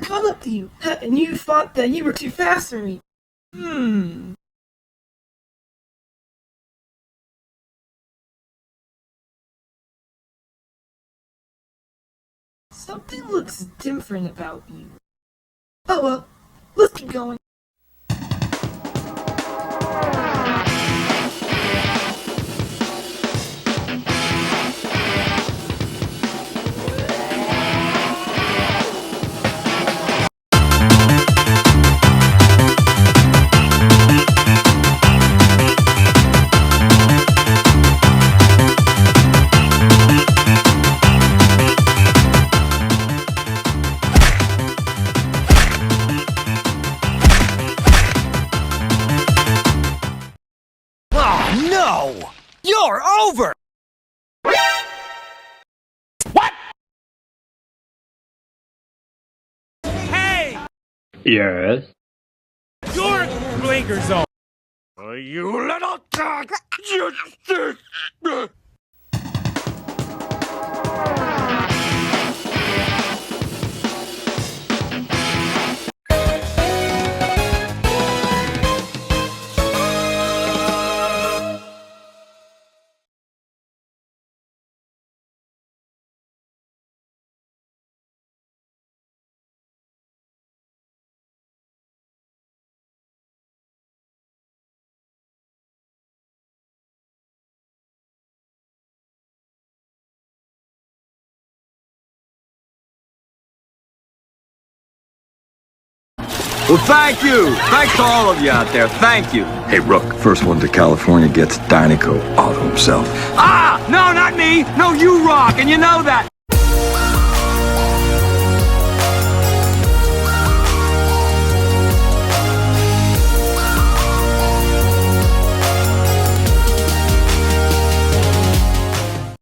probably caught up to you, and you thought that you were too fast for me. Something looks different about you. Oh well, let's keep going. No! You're over! What? Hey! Yes? Your blinker's on! You little dog! Well, thank you. Thanks to all of you out there. Thank you. Hey, Rook, first one to California gets Dynaco all to himself. Ah! No, not me. No, you rock, and you know that.